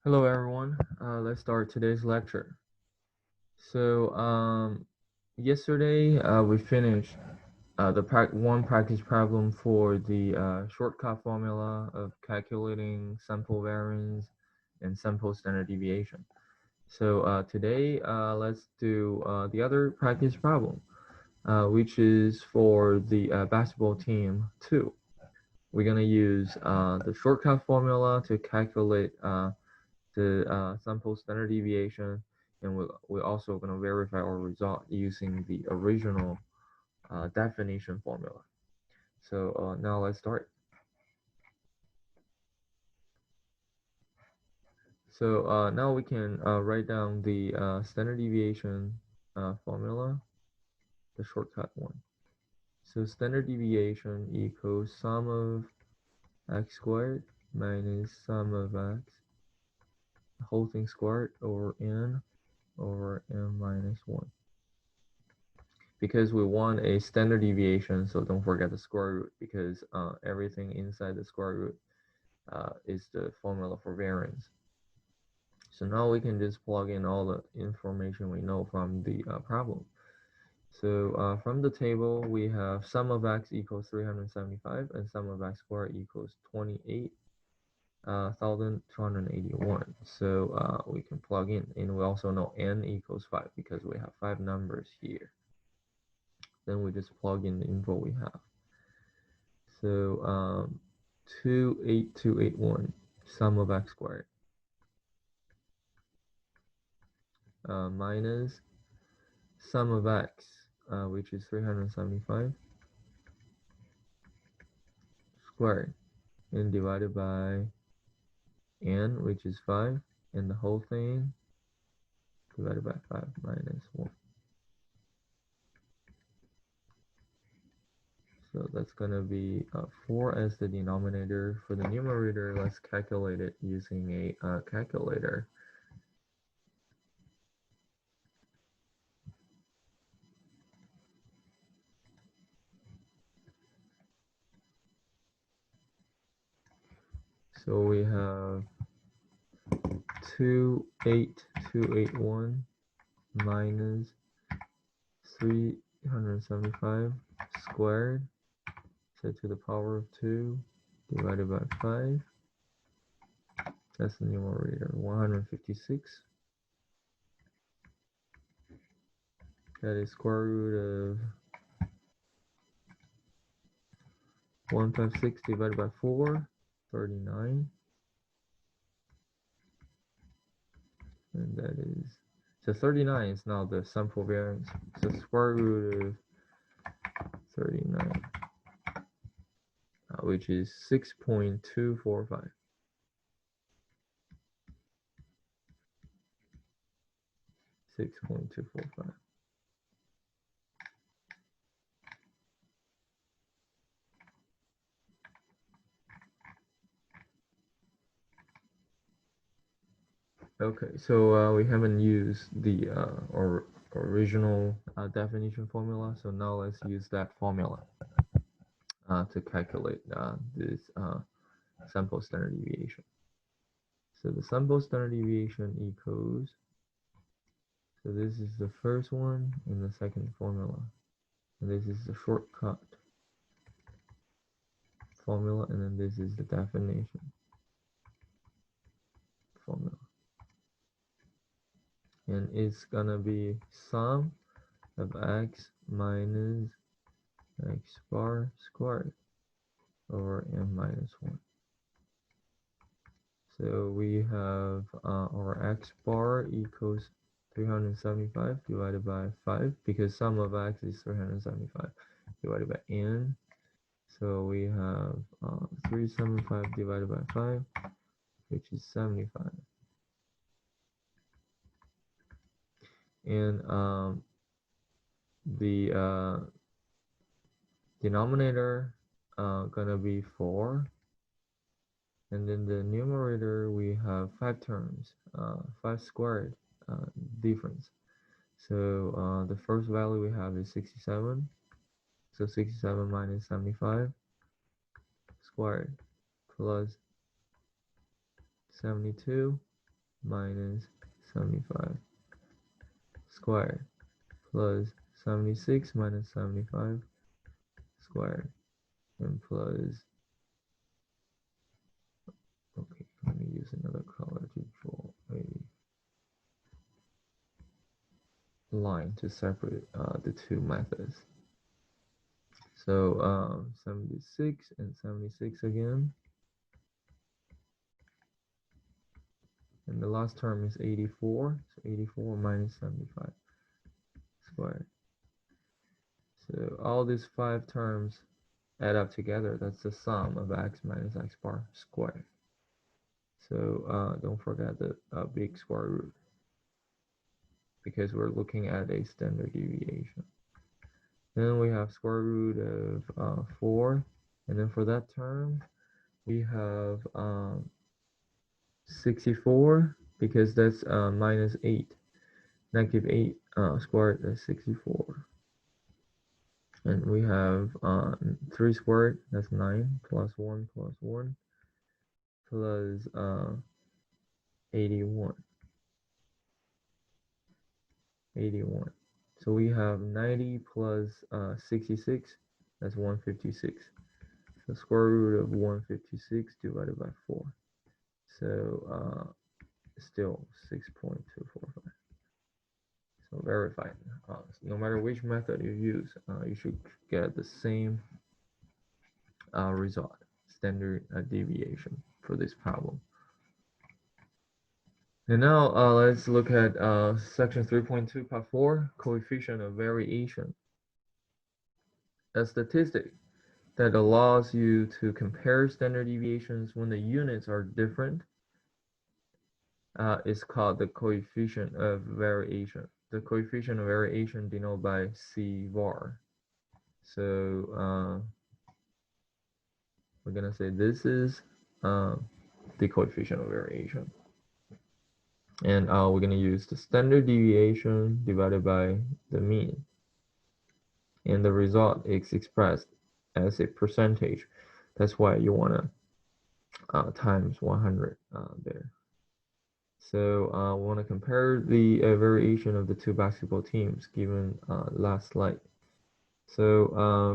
Hello everyone. Let's start today's lecture. So yesterday we finished the one practice problem for the shortcut formula of calculating sample variance and sample standard deviation. So today let's do the other practice problem, which is for the basketball team 2. We're gonna use the shortcut formula to calculate the sample standard deviation, and we're also going to verify our result using the original definition formula. So now let's start. So now we can write down the standard deviation formula, the shortcut one. So standard deviation equals sum of x squared minus sum of x, the whole thing squared, over n minus 1. Because we want a standard deviation, so don't forget the square root, because everything inside the square root is the formula for variance. So now we can just plug in all the information we know from the problem. So from the table, we have sum of x equals 375 and sum of x squared equals 28,281. So we can plug in, and we also know n equals 5 because we have 5 numbers here. Then we just plug in the info we have. So 28281, sum of x squared, minus sum of x, which is 375 squared, and divided by n, which is 5, and the whole thing divided by 5 minus 1. So that's going to be 4 as the denominator. For the numerator, let's calculate it using a calculator. So we have 28281 minus 375 squared, so to the power of 2 divided by 5. That's the numerator, 156. That is square root of 156 divided by 4, 39. And that is, so 39 is now the sample variance. So square root of 39, which is 6.245. Okay, so we haven't used the original definition formula, so now let's use that formula to calculate this sample standard deviation. So the sample standard deviation equals, so this is the first one in the second formula, and this is the shortcut formula, and then this is the definition formula. And it's gonna be sum of x minus x bar squared over n minus 1. So we have our x bar equals 375 divided by 5, because sum of x is 375 divided by n. So we have 375 divided by 5, which is 75. And the denominator gonna be 4, and then the numerator we have 5 terms, 5 squared difference. So the first value we have is 67, so 67 minus 75 squared plus 72 minus 75 squared plus 76 minus 75 squared and plus, okay, let me use another color to draw a line to separate the two methods. So 76 and 76 again. And the last term is 84. So 84 minus 75 squared. So all these 5 terms add up together. That's the sum of x minus x bar squared. So don't forget the big square root, because we're looking at a standard deviation. Then we have square root of 4. And then for that term, we have 64, because that's minus 8. Negative 8 squared is 64. And we have 3 squared, that's 9, plus 1 plus 1, plus 81. 81. So we have 90 plus 66, that's 156. So square root of 156 divided by 4. So still 6.245. So verify. No matter which method you use, you should get the same result, standard deviation for this problem. And now let's look at section 3.2 part 4, coefficient of variation. A statistic that allows you to compare standard deviations when the units are different is called the coefficient of variation. The coefficient of variation denoted by C var. So we're gonna say this is the coefficient of variation, and we're gonna use the standard deviation divided by the mean, and the result is expressed as a percentage. That's why you wanna times 100 there. So we want to compare the variation of the two basketball teams given last slide. So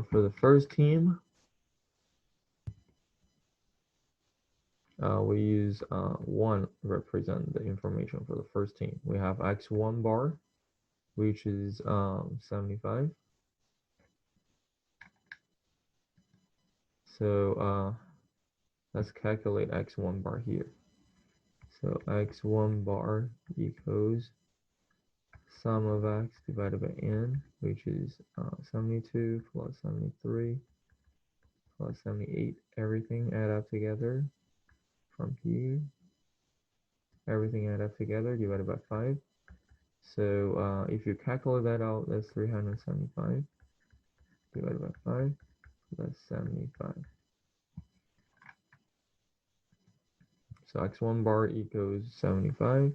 for the first team, we use 1 represent the information for the first team. We have x1 bar, which is 75. So let's calculate x1 bar here. So x1 bar equals sum of x divided by n, which is 72 plus 73 plus 78. Everything add up together from here. Everything add up together divided by 5. So if you calculate that out, that's 375 divided by 5. That's 75. So x1 bar equals 75.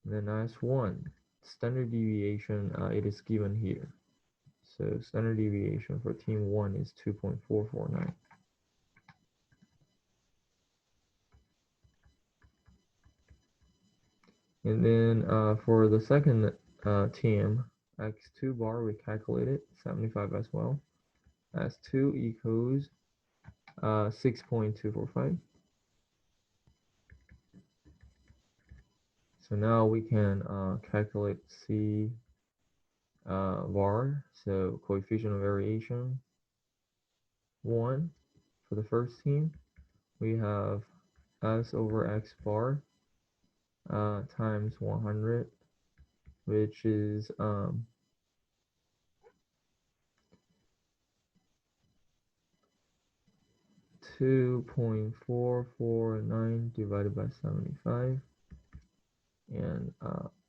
And then x1, standard deviation, it is given here. So standard deviation for team 1 is 2.449. And then for the second team, x2 bar, we calculated 75 as well. S2 equals 6.245. So now we can calculate C var, so coefficient of variation 1 for the first team. We have S over X bar times 100, which is 2.449 divided by 75. And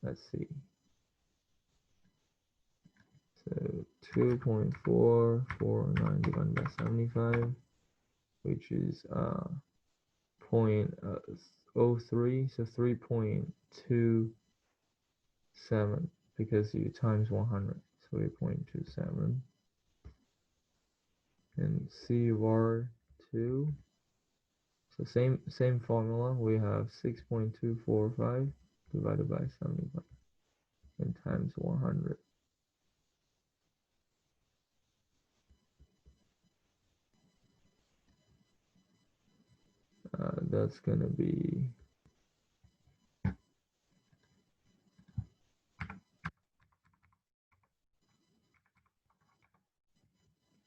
let's see. So 2.449 divided by 75, which is 0.03, so 3.27, because you times 100, so 8.27. And C var 2, So same formula. We have 6.245 divided by 75 and times 100. That's gonna be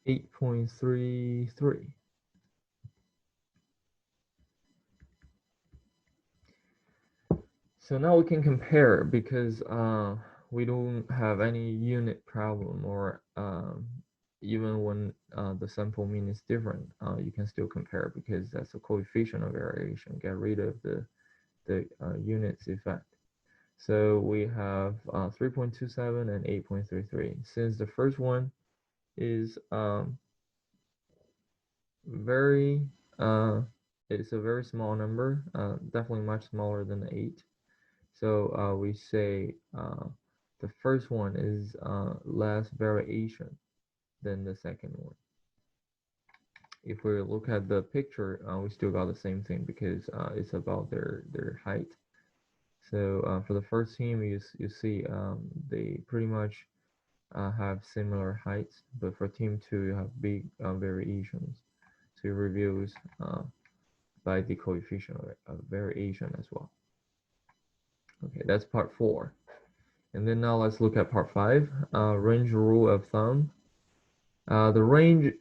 8.33. So now we can compare because we don't have any unit problem, or even when the sample mean is different, you can still compare because that's a coefficient of variation. Get rid of the units effect. So we have 3.27 and 8.33. Since the first one is very it's a very small number, definitely much smaller than the 8. So we say the first one is less variation than the second one. If we look at the picture, we still got the same thing because it's about their height. So for the first team, you see they pretty much have similar heights, but for team 2, you have big variations. So it reveals by the coefficient of variation as well. Okay, that's part 4. And then now let's look at part 5, range rule of thumb. The range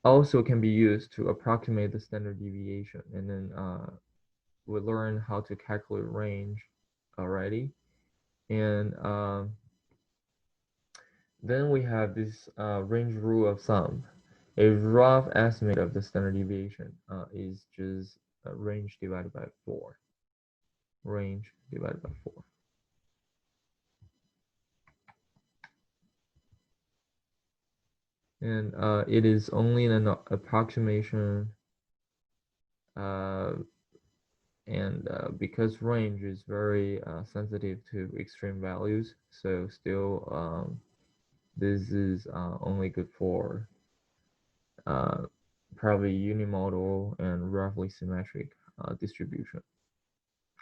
also can be used to approximate the standard deviation. And then we learn how to calculate range already. And then we have this range rule of thumb. A rough estimate of the standard deviation is just range divided by 4. Range divided by 4. And it is only an approximation, and because range is very sensitive to extreme values, so still this is only good for probably unimodal and roughly symmetric distribution.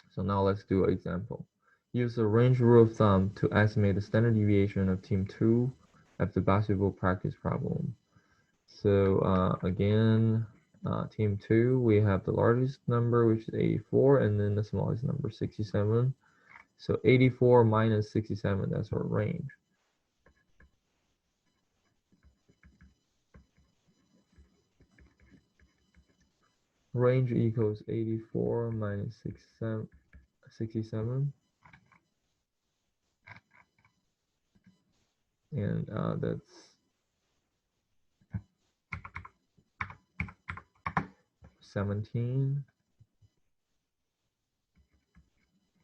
So now let's do an example. Use the range rule of thumb to estimate the standard deviation of team 2 of the basketball practice problem. So again, team 2, we have the largest number, which is 84, and then the smallest number, 67. So 84 minus 67, that's our range. Range equals 84 minus 67. And that's 17.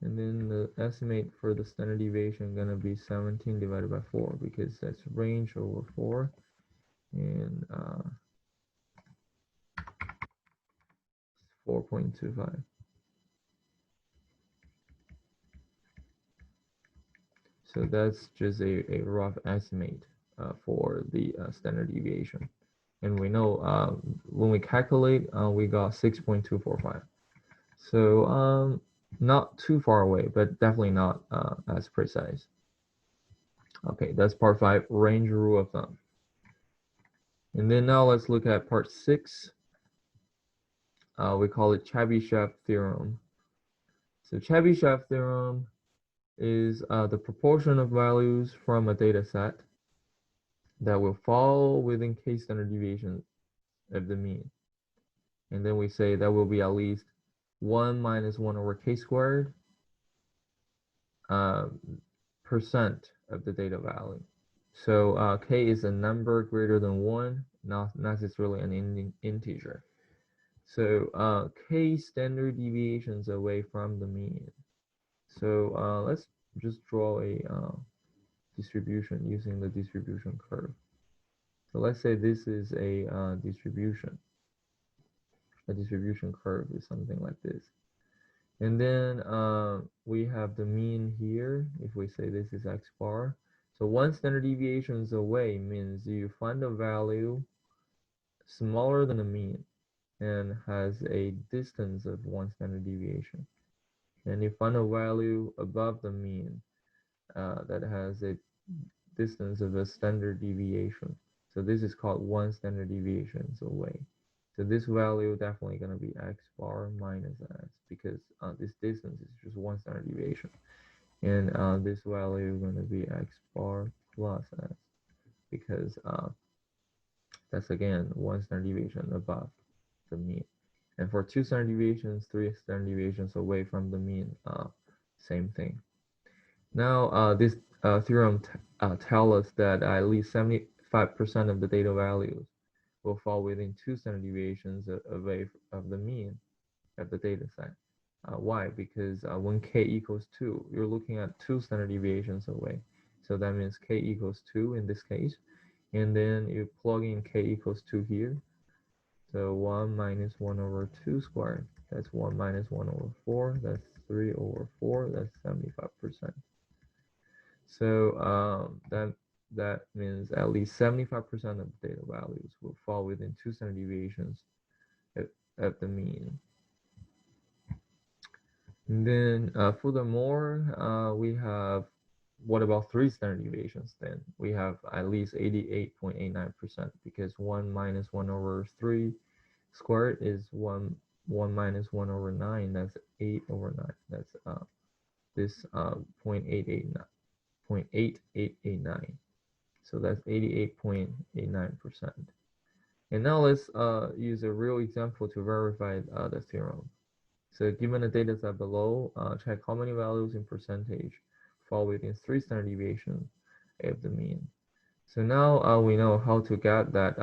And then the estimate for the standard deviation gonna be 17 divided by 4 because that's range over 4. And 4.25. So that's just a rough estimate for the standard deviation. And we know when we calculate, we got 6.245. So not too far away, but definitely not as precise. Okay, that's part 5, range rule of thumb. And then now let's look at part 6. We call it Chebyshev theorem. So Chebyshev theorem is the proportion of values from a data set that will fall within k standard deviation of the mean. And then we say that will be at least 1 minus 1 over k squared percent of the data value. So k is a number greater than 1, not necessarily an integer. So k standard deviations away from the mean. So let's just draw a distribution using the distribution curve. So let's say this is a distribution. A distribution curve is something like this. And then we have the mean here. If we say this is x bar. So 1 standard deviations away means you find a value smaller than the mean. and has a distance of 1 standard deviation. And you find a value above the mean that has a distance of a standard deviation. So this is called 1 standard deviations away. So this value definitely going to be x bar minus s because this distance is just 1 standard deviation. And this value is going to be x bar plus s because that's again 1 standard deviation above the mean. And for 2 standard deviations, 3 standard deviations away from the mean, same thing. Now, this theorem tells us that at least 75% of the data values will fall within 2 standard deviations away of the mean of the data set. Why? Because when k equals 2, you're looking at 2 standard deviations away. So that means k equals 2 in this case. And then you plug in k equals 2 here. So 1 minus 1 over 2 squared. That's 1 minus 1 over 4. That's 3 over 4. That's 75%. So that means at least 75% of the data values will fall within 2 standard deviations at the mean. And then furthermore, we have, what about 3 standard deviations then? We have at least 88.89% because 1 minus 1 over 3 squared is 1 minus 1 over 9. That's 8 over 9. That's this 0.8889. So that's 88.89%. And now let's use a real example to verify the theorem. So given the data set below, check how many values in percentage fall within 3 standard deviations of the mean. So now we know how to get that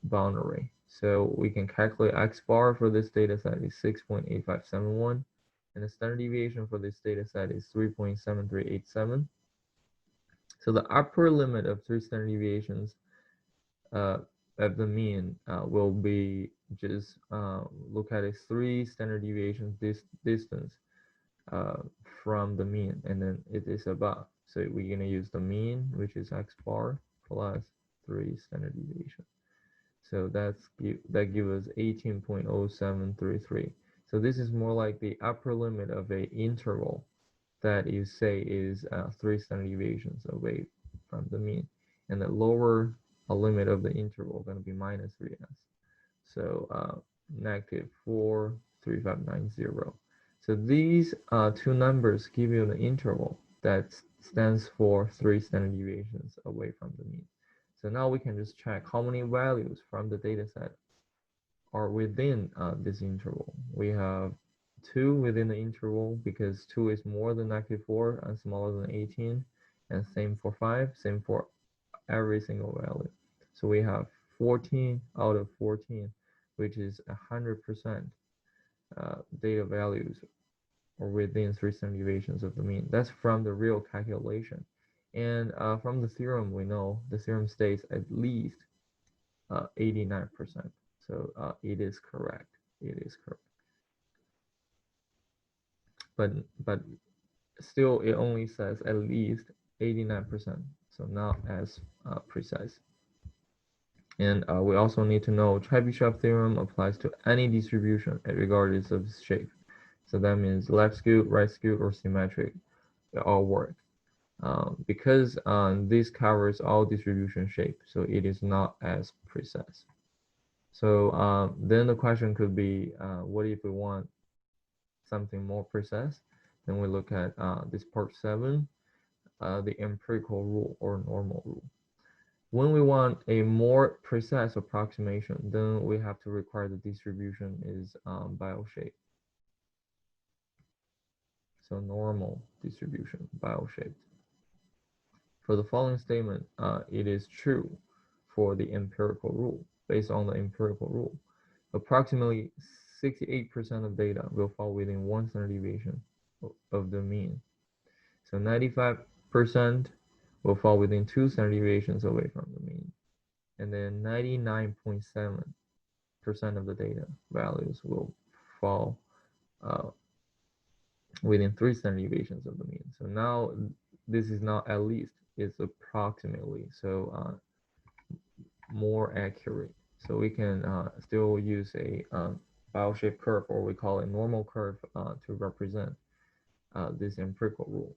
boundary. So we can calculate x bar for this data set is 6.8571, and the standard deviation for this data set is 3.7387. So the upper limit of 3 standard deviations of the mean will be just look at a 3 standard deviations distance from the mean, and then it is above. So we're going to use the mean, which is x bar plus 3 standard deviation. So that gives us 18.0733. So this is more like the upper limit of a interval that you say is 3 standard deviations away from the mean, and the lower limit of the interval going to be minus 3s. So negative 43590. So these two numbers give you the interval that stands for 3 standard deviations away from the mean. So now we can just check how many values from the data set are within this interval. We have 2 within the interval because 2 is more than negative 4 and smaller than 18, and same for 5, same for every single value. So we have 14 out of 14, which is 100% data values or within 3 standard deviations of the mean. That's from the real calculation. And from the theorem, we know the theorem states at least 89%. So it is correct. It is correct. But still, it only says at least 89%. So not as precise. And we also need to know Chebyshev theorem applies to any distribution regardless of shape. So that means left skewed, right skewed, or symmetric, they all work. Because this covers all distribution shape, so it is not as precise. So then the question could be, what if we want something more precise? Then we look at this part 7, the empirical rule or normal rule. When we want a more precise approximation, then we have to require the distribution is bio-shaped. So normal distribution, bio-shaped. For the following statement, it is true for the empirical rule. Based on the empirical rule, approximately 68% of data will fall within 1 standard deviation of the mean. So 95% will fall within 2 standard deviations away from the mean. And then 99.7% of the data values will fall within 3 standard deviations of the mean. So now this is not at least, it's approximately, so more accurate. So we can still use a bell-shaped curve, or we call it normal curve, to represent this empirical rule.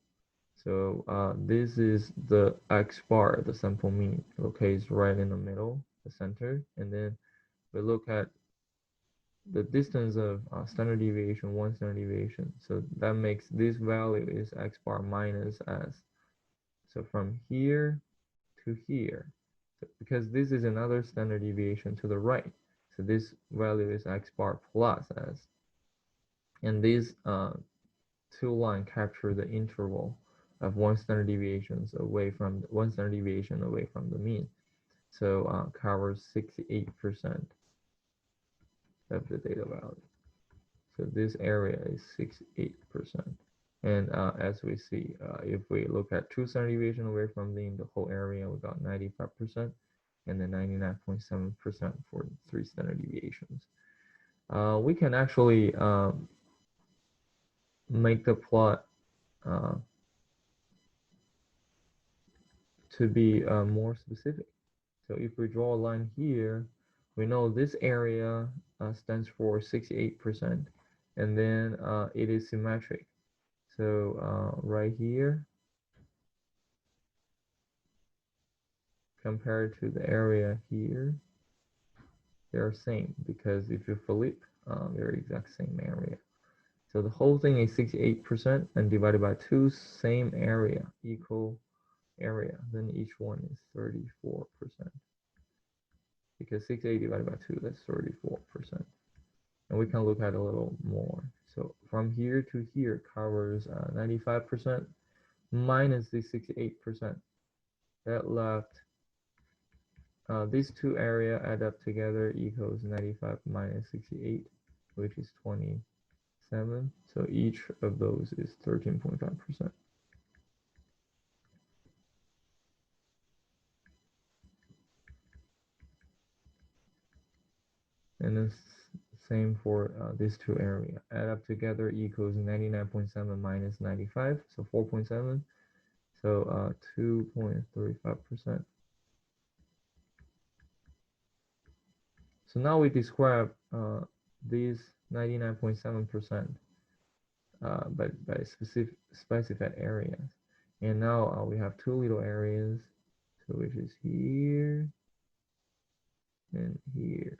So this is the x bar, the sample mean, locates right in the middle, the center, and then we look at the distance of standard deviation, one standard deviation. So that makes this value is x bar minus s. So from here to here, so because this is another standard deviation to the right, so this value is x bar plus s. And these two lines capture the interval of one standard deviation away from the mean. So covers 68% of the data value. So this area is 68%. And as we see, if we look at two standard deviation away from the whole area, we got 95%, and then 99.7% for three standard deviations. We can actually make the plot to be more specific. So if we draw a line here, we know this area stands for 68%, and then it is symmetric. So right here, compared to the area here, they're same, because if you flip, they're exact same area. So the whole thing is 68% and divided by 2, same area, equal area, then each one is 34%. Because 68 divided by 2, that's 34%. And we can look at a little more. So from here to here covers 95% minus the 68%. That left, these two areas add up together equals 95 minus 68, which is 27. So each of those is 13.5%. And then same for these two areas. Add up together equals 99.7 minus 95, so 4.7. So 2.35%. So now we describe these 99.7% by specified areas. And now we have two little areas, so which is here and here.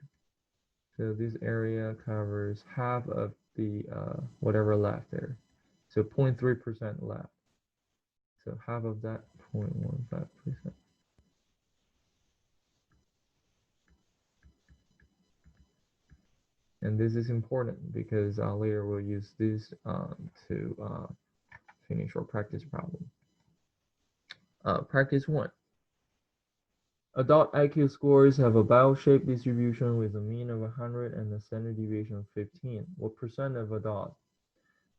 So this area covers half of the whatever left there. So 0.3% left. So half of that, 0.15%. And this is important because later we'll use this to finish our practice problem. Practice 1. Adult IQ scores have a bell-shaped distribution with a mean of 100 and a standard deviation of 15. What percent of adults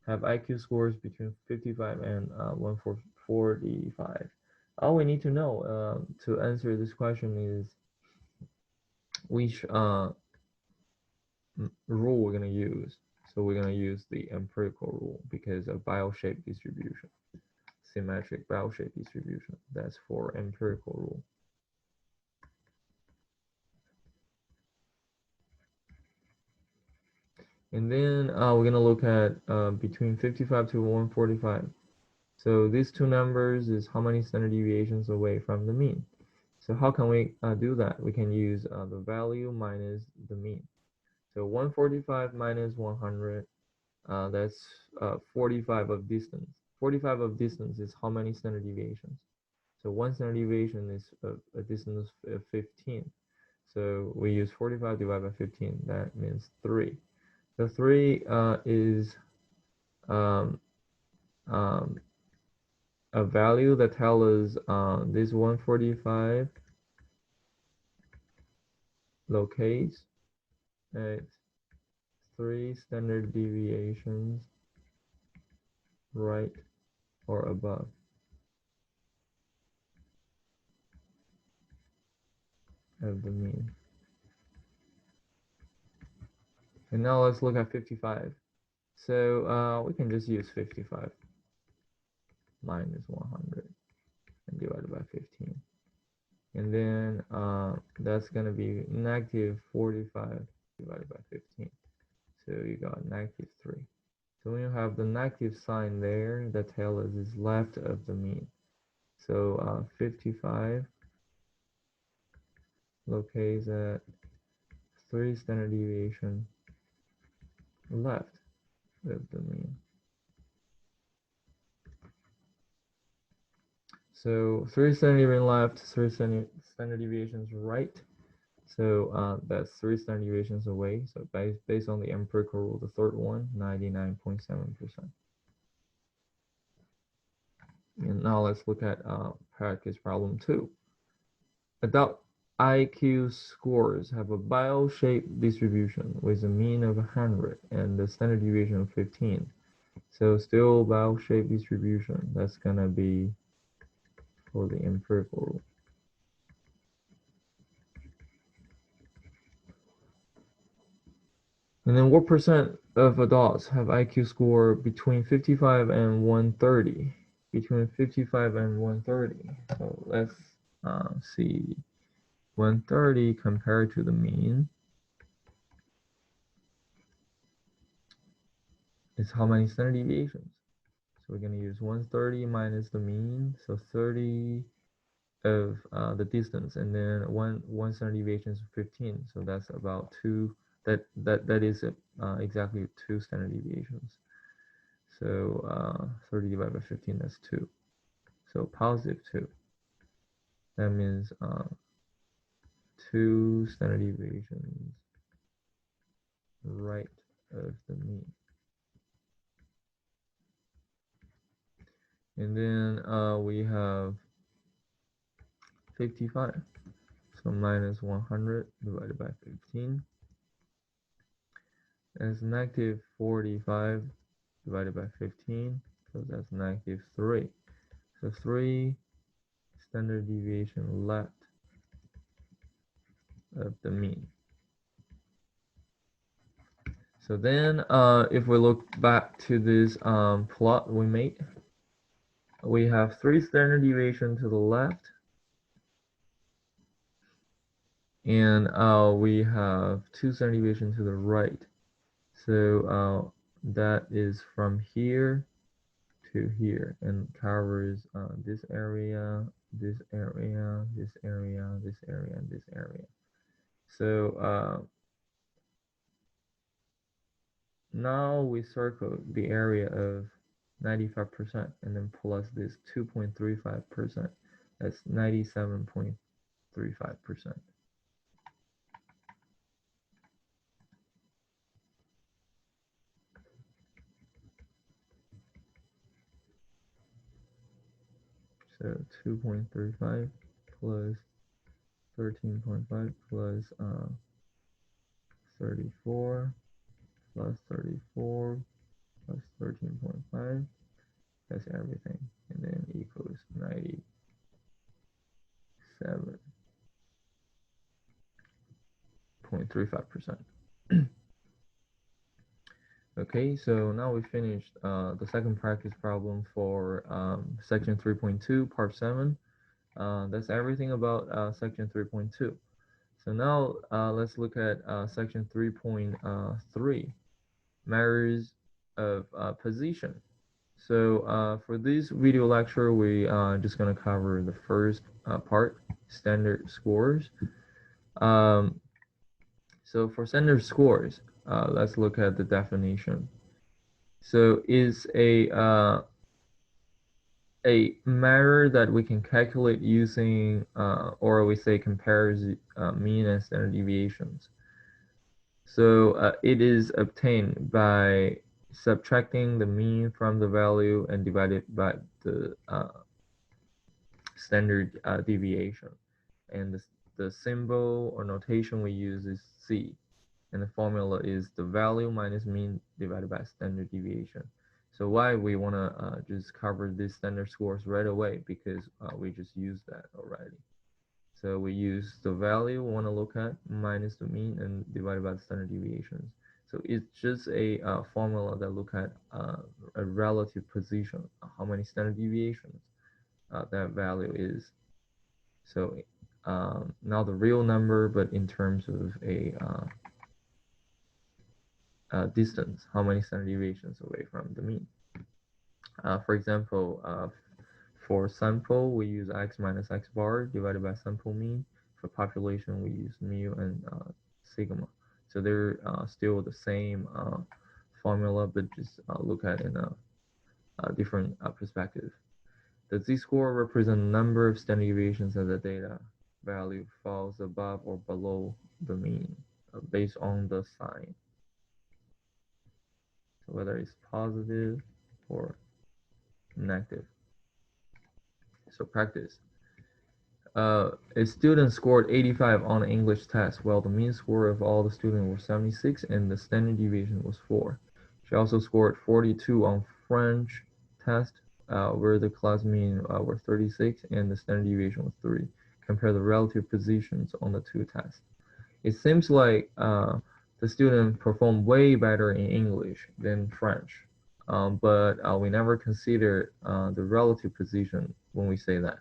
have IQ scores between 55 and 145? All we need to know to answer this question is which rule we're going to use. So we're going to use the empirical rule because of bell-shaped distribution. Symmetric bell-shaped distribution. That's for empirical rule. And then we're going to look at between 55 to 145. So these two numbers is how many standard deviations away from the mean. So how can we do that? We can use the value minus the mean. So 145 minus 100, that's 45 of distance. 45 of distance is how many standard deviations? So one standard deviation is a distance of 15. So we use 45 divided by 15. That means 3. So 3 is a value that tells us this 145 locates at 3 standard deviations right or above of the mean. And now let's look at 55. So we can just use 55 minus 100 and divided by 15. And then that's going to be negative 45 divided by 15. So you got negative 3. So when you have the negative sign there, the tail is left of the mean. So 55 locates at 3 standard deviation left of the mean. So 3 standard deviation left, 3 standard deviations right. So that's 3 standard deviations away. So based on the empirical rule, the third one, 99.7%. And now let's look at practice problem 2. Adult IQ scores have a bell-shaped distribution with a mean of 100 and the standard deviation of 15. So still bell-shaped distribution, that's gonna be for the empirical rule. And then what percent of adults have IQ score between 55 and 130? Between 55 and 130. So let's see 130 compared to the mean is how many standard deviations? So we're going to use 130 minus the mean, so 30 of the distance, and then one standard deviation is 15. So that's about 2. That is exactly 2 standard deviations. So 30 divided by 15, that's 2. So positive 2. That means 2 standard deviations right of the mean. And then we have 55. So minus 100 divided by 15. That's negative 45 divided by 15. So that's negative 3. So 3 standard deviation left of the mean. So then if we look back to this plot we made, we have 3 standard deviation to the left, and we have 2 standard deviation to the right. So that is from here to here and covers this area, this area, this area, this area, and this area. So now we circle the area of 95% and then plus this 2.35%. That's 97.35%. So 2.35 plus 13.5 plus 34 plus 34 plus 13.5. That's everything, and then equals 97.35%. Okay, so now we finished the second practice problem for section 3.2, part 7. That's everything about section 3.2. So now let's look at section 3.3, measures of position. So for this video lecture, we just gonna cover the first part, standard scores. So for standard scores, let's look at the definition. So is a measure that we can calculate using, or we say compares mean and standard deviations. So it is obtained by subtracting the mean from the value and divided by the standard deviation. And the symbol or notation we use is C. And the formula is the value minus mean divided by standard deviation. So why we want to just cover these standard scores right away, because we just used that already. So we use the value we want to look at minus the mean and divided by the standard deviations. So it's just a formula that look at a relative position, how many standard deviations that value is. So not the real number, but in terms of a distance, how many standard deviations away from the mean. For example, for sample, we use x minus x bar divided by sample mean. For population, we use mu and sigma. So they're still the same formula, but just look at it in a different perspective. The z-score represents the number of standard deviations that the data value falls above or below the mean based on the sign. So whether it's positive or negative. So practice. A student scored 85 on the English test, while the mean score of all the students was 76 and the standard deviation was 4. She also scored 42 on French test, where the class mean were 36 and the standard deviation was 3. Compare the relative positions on the two tests. It seems like the student performed way better in English than French, but we never consider the relative position when we say that.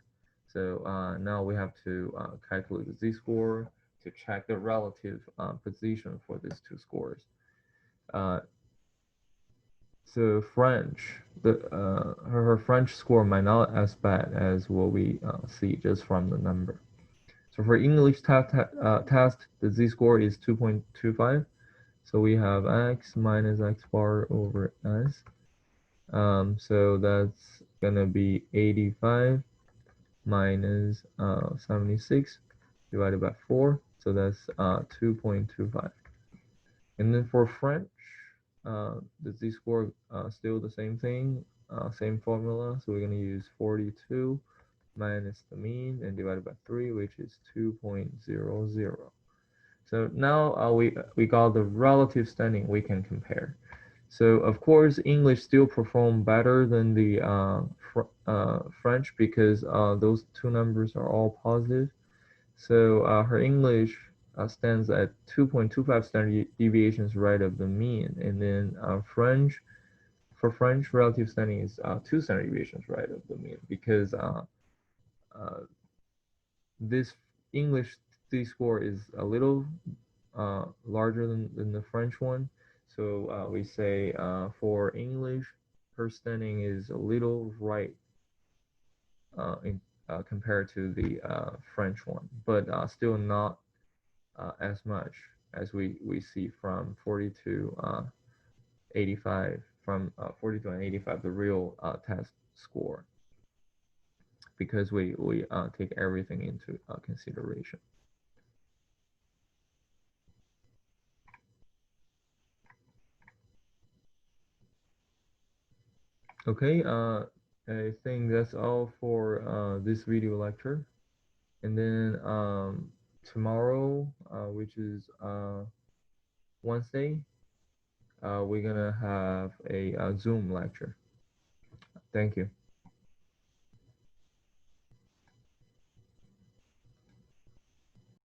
So now we have to calculate the z-score to check the relative position for these two scores. So French, her French score might not as bad as what we see just from the number. So for English test, the z-score is 2.25. So we have x minus x bar over s. So that's gonna be 85 minus 76 divided by 4. So that's 2.25. And then for French, the z-score still the same thing, same formula. So we're gonna use 42 minus the mean and divided by 3, which is 2.00. So now we got the relative standing we can compare. So of course, English still perform better than the French because those two numbers are all positive. So her English stands at 2.25 standard deviations right of the mean, and then for French, relative standing is 2 standard deviations right of the mean because this English z-score is a little larger than the French one. So we say for English, her standing is a little right compared to the French one, but still not as much as we see from 40 to 85, from 42 and 85, the real test score, because we take everything into consideration. Okay, I think that's all for this video lecture. And then tomorrow, which is Wednesday, we're gonna have a Zoom lecture. Thank you.